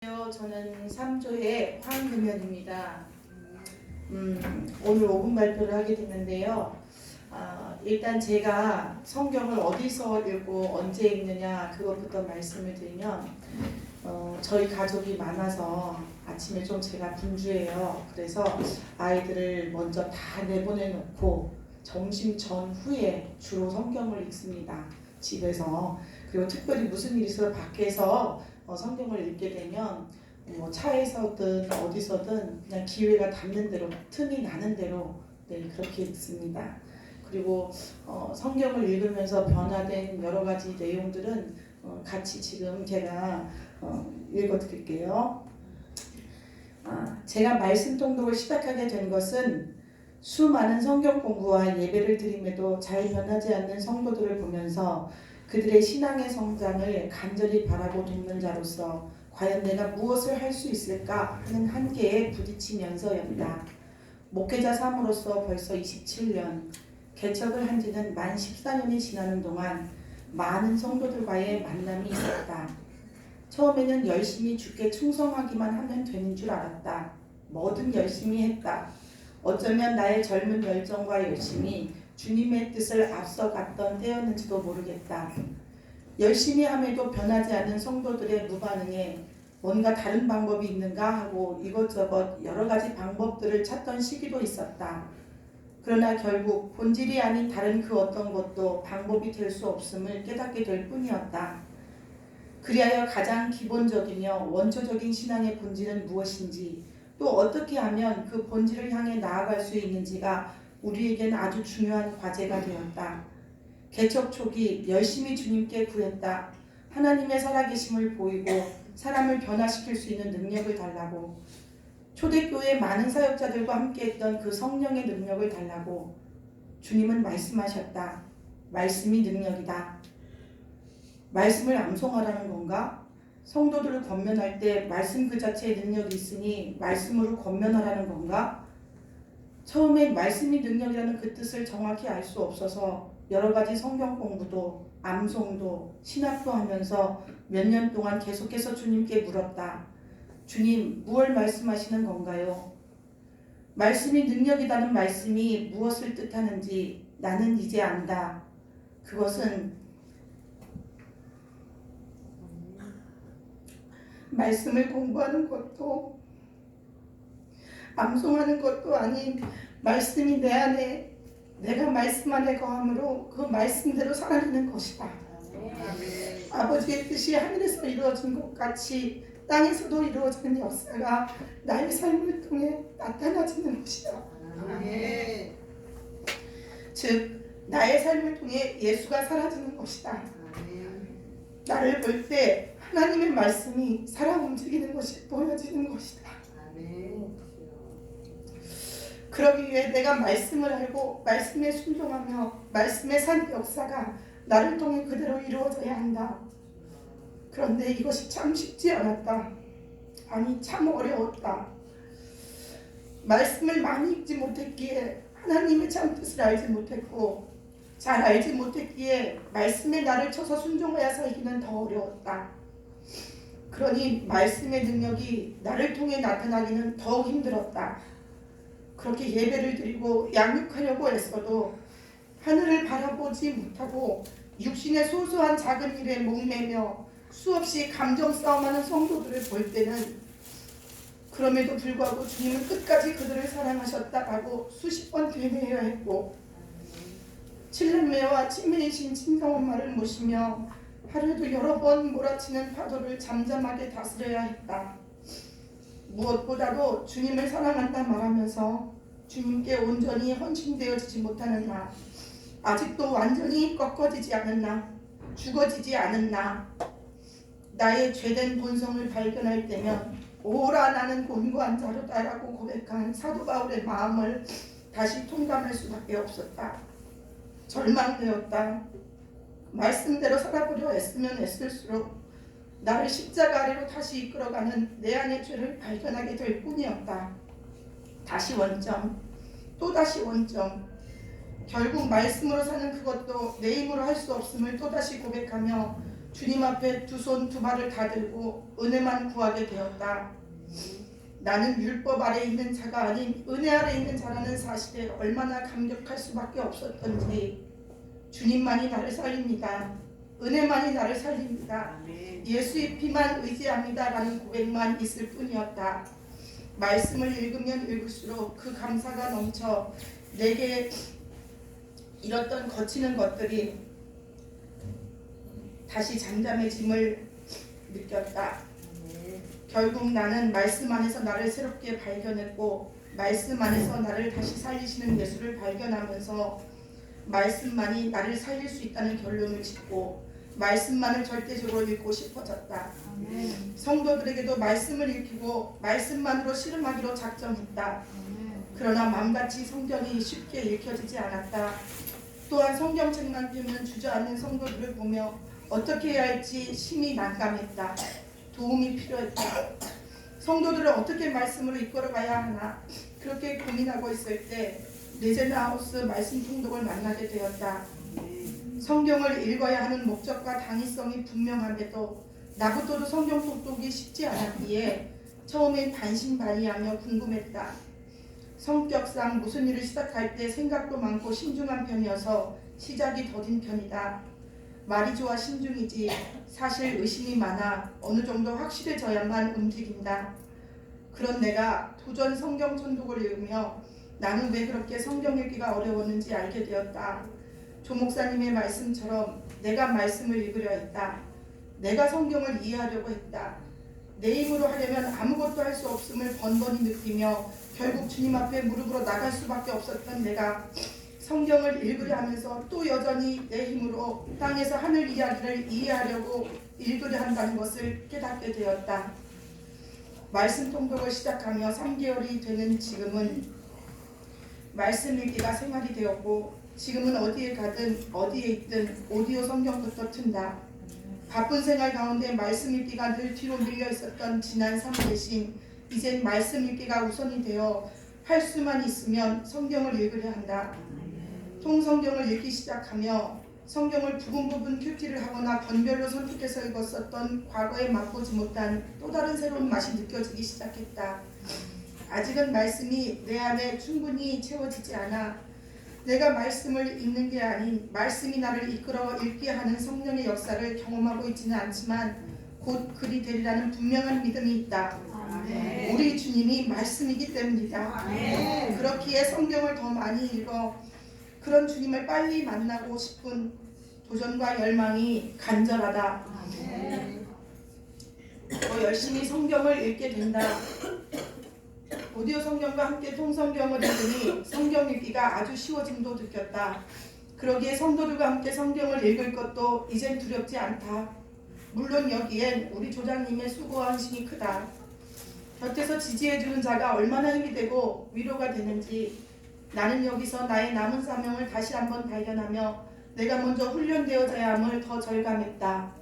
저는 3조의 황금연입니다. 오늘 5분 발표를 하게 됐는데요. 일단 제가 성경을 어디서 읽고 언제 읽느냐 그것부터 말씀을 드리면 저희 가족이 많아서 아침에 좀 제가 분주해요. 그래서 아이들을 먼저 다 내보내놓고 점심 전후에 주로 성경을 읽습니다. 집에서. 그리고 특별히 무슨 일이 있어서 밖에서 성경을 읽게 되면 차에서든 어디서든 그냥 기회가 닿는 대로 틈이 나는 대로 그렇게 읽습니다. 그리고 성경을 읽으면서 변화된 여러 가지 내용들은 같이 지금 제가 읽어드릴게요. 제가 말씀 통독을 시작하게 된 것은 수많은 성경 공부와 예배를 드림에도 잘 변하지 않는 성도들을 보면서 그들의 신앙의 성장을 간절히 바라고 돕는 자로서 과연 내가 무엇을 할 수 있을까 하는 한계에 부딪히면서였다. 목회자 삶으로서 벌써 27년, 개척을 한 지는 만 14년이 지나는 동안 많은 성도들과의 만남이 있었다. 처음에는 열심히 주께 충성하기만 하면 되는 줄 알았다. 뭐든 열심히 했다. 어쩌면 나의 젊은 열정과 열심이 주님의 뜻을 앞서갔던 때였는지도 모르겠다. 열심히 함에도 변하지 않는 성도들의 무반응에 뭔가 다른 방법이 있는가 하고 이것저것 여러 가지 방법들을 찾던 시기도 있었다. 그러나 결국 본질이 아닌 다른 그 어떤 것도 방법이 될 수 없음을 깨닫게 될 뿐이었다. 그리하여 가장 기본적이며 원초적인 신앙의 본질은 무엇인지, 또 어떻게 하면 그 본질을 향해 나아갈 수 있는지가 우리에게는 아주 중요한 과제가 되었다. 개척 초기 열심히 주님께 구했다. 하나님의 살아계심을 보이고 사람을 변화시킬 수 있는 능력을 달라고. 초대교회 많은 사역자들과 함께했던 그 성령의 능력을 달라고. 주님은 말씀하셨다. 말씀이 능력이다. 말씀을 암송하라는 건가? 성도들을 권면할 때 말씀 그 자체의 능력이 있으니 말씀으로 권면하라는 건가? 처음엔 말씀이 능력이라는 그 뜻을 정확히 알 수 없어서 여러 가지 성경 공부도 암송도 신학도 하면서 몇 년 동안 계속해서 주님께 물었다. 주님, 무엇을 말씀하시는 건가요? 말씀이 능력이라는 말씀이 무엇을 뜻하는지 나는 이제 안다. 그것은 말씀을 공부하는 것도 암송하는 것도 아닌 말씀이 내 안에, 내가 말씀 안에 거함으로 그 말씀대로 살아가는 것이다. 아버지의 뜻이 하늘에서 이루어진 것 같이 땅에서도 이루어지는 역사가 나의 삶을 통해 나타나지는 것이다. 즉 나의 삶을 통해 예수가 사라지는 것이다. 나를 볼 때 하나님의 말씀이 살아 움직이는 것이 보여지는 것이다. 그러기 위해 내가 말씀을 알고 말씀에 순종하며 말씀의 산 역사가 나를 통해 그대로 이루어져야 한다. 그런데 이것이 참 쉽지 않았다. 아니 참 어려웠다. 말씀을 많이 읽지 못했기에 하나님의 참 뜻을 알지 못했고 잘 알지 못했기에 말씀에 나를 쳐서 순종하여 살기는 더 어려웠다. 그러니 말씀의 능력이 나를 통해 나타나기는 더욱 힘들었다. 그렇게 예배를 드리고 양육하려고 애써도 하늘을 바라보지 못하고 육신의 소소한 작은 일에 목매며 수없이 감정 싸움하는 성도들을 볼 때는 그럼에도 불구하고 주님은 끝까지 그들을 사랑하셨다라고 수십 번 되뇌어야 했고 칠렘매와 치매이신 친정엄마를 모시며 하루에도 여러 번 몰아치는 파도를 잠잠하게 다스려야 했다. 무엇보다도 주님을 사랑한다 말하면서 주님께 온전히 헌신되어지지 못하는 나, 아직도 완전히 꺾어지지 않은 나, 죽어지지 않은 나, 나의 죄된 본성을 발견할 때면 오라 나는 곤고한 자로다라고 고백한 사도 바울의 마음을 다시 통감할 수밖에 없었다. 절망되었다. 말씀대로 살아보려 애쓰면 애쓸수록 나를 십자가 아래로 다시 이끌어가는 내 안의 죄를 발견하게 될 뿐이었다. 다시 원점, 또다시 원점. 결국 말씀으로 사는 그것도 내 힘으로 할 수 없음을 또다시 고백하며 주님 앞에 두 손 두 발을 다 들고 은혜만 구하게 되었다. 나는 율법 아래 있는 자가 아닌 은혜 아래 있는 자라는 사실에 얼마나 감격할 수밖에 없었던지 주님만이 나를 살립니다. 은혜만이 나를 살립니다. 예수의 피만 의지합니다 라는 고백만 있을 뿐이었다. 말씀을 읽으면 읽을수록 그 감사가 넘쳐 내게 잃었던 거치는 것들이 다시 잠잠해짐을 느꼈다. 결국 나는 말씀 안에서 나를 새롭게 발견했고 말씀 안에서 나를 다시 살리시는 예수를 발견하면서 말씀만이 나를 살릴 수 있다는 결론을 짓고 말씀만을 절대적으로 읽고 싶어졌다. 성도들에게도 말씀을 읽히고 말씀만으로 씨름하기로 작정했다. 그러나 마음같이 성경이 쉽게 읽혀지지 않았다. 또한 성경책만 펴면 주저앉는 성도들을 보며 어떻게 해야 할지 심히 난감했다. 도움이 필요했다. 성도들을 어떻게 말씀으로 이끌어가야 하나 그렇게 고민하고 있을 때 레제나하우스 말씀 통독을 만나게 되었다. 성경을 읽어야 하는 목적과 당위성이 분명함에도 나부터도 성경 통독이 쉽지 않았기에 처음엔 반신반의하며 궁금했다. 성격상 무슨 일을 시작할 때 생각도 많고 신중한 편이어서 시작이 더딘 편이다. 말이 좋아 신중이지 사실 의심이 많아 어느 정도 확실해져야만 움직인다. 그런 내가 도전 성경 전독을 읽으며 나는 왜 그렇게 성경 읽기가 어려웠는지 알게 되었다. 조 목사님의 말씀처럼 내가 말씀을 읽으려 했다. 내가 성경을 이해하려고 했다. 내 힘으로 하려면 아무것도 할 수 없음을 번번이 느끼며 결국 주님 앞에 무릎으로 나갈 수밖에 없었던 내가 성경을 읽으려 하면서 또 여전히 내 힘으로 땅에서 하늘 이야기를 이해하려고 읽으려 한다는 것을 깨닫게 되었다. 말씀 통독을 시작하며 3개월이 되는 지금은 말씀 읽기가 생활이 되었고 지금은 어디에 가든 어디에 있든 오디오 성경부터 튼다. 바쁜 생활 가운데 말씀 읽기가 늘 뒤로 밀려 있었던 지난 3 대신 이젠 말씀 읽기가 우선이 되어 할 수만 있으면 성경을 읽으려 한다. 통성경을 읽기 시작하며 성경을 부분 큐티를 하거나 번별로 선택해서 읽었었던 과거에 맛보지 못한 또 다른 새로운 맛이 느껴지기 시작했다. 아직은 말씀이 내 안에 충분히 채워지지 않아 내가 말씀을 읽는 게 아닌 말씀이 나를 이끌어 읽게 하는 성령의 역사를 경험하고 있지는 않지만 곧 그리 되리라는 분명한 믿음이 있다. 아멘. 우리 주님이 말씀이기 때문이다. 아멘. 그렇기에 성경을 더 많이 읽어 그런 주님을 빨리 만나고 싶은 도전과 열망이 간절하다. 아멘. 더 열심히 성경을 읽게 된다. 오디오 성경과 함께 통성경을 읽으니 성경 읽기가 아주 쉬워짐도 느꼈다. 그러기에 성도들과 함께 성경을 읽을 것도 이젠 두렵지 않다. 물론 여기엔 우리 조장님의 수고와 헌신이 크다. 곁에서 지지해주는 자가 얼마나 힘이 되고 위로가 되는지 나는 여기서 나의 남은 사명을 다시 한번 발견하며 내가 먼저 훈련되어져야 함을 더 절감했다.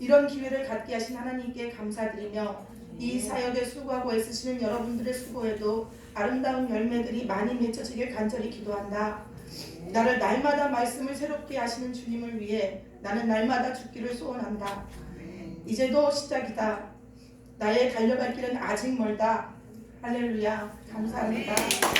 이런 기회를 갖게 하신 하나님께 감사드리며 이 사역에 수고하고 애쓰시는 여러분들의 수고에도 아름다운 열매들이 많이 맺혀지길 간절히 기도한다. 나를 날마다 말씀을 새롭게 하시는 주님을 위해 나는 날마다 죽기를 소원한다. 이제도 시작이다. 나의 달려갈 길은 아직 멀다. 할렐루야. 감사합니다.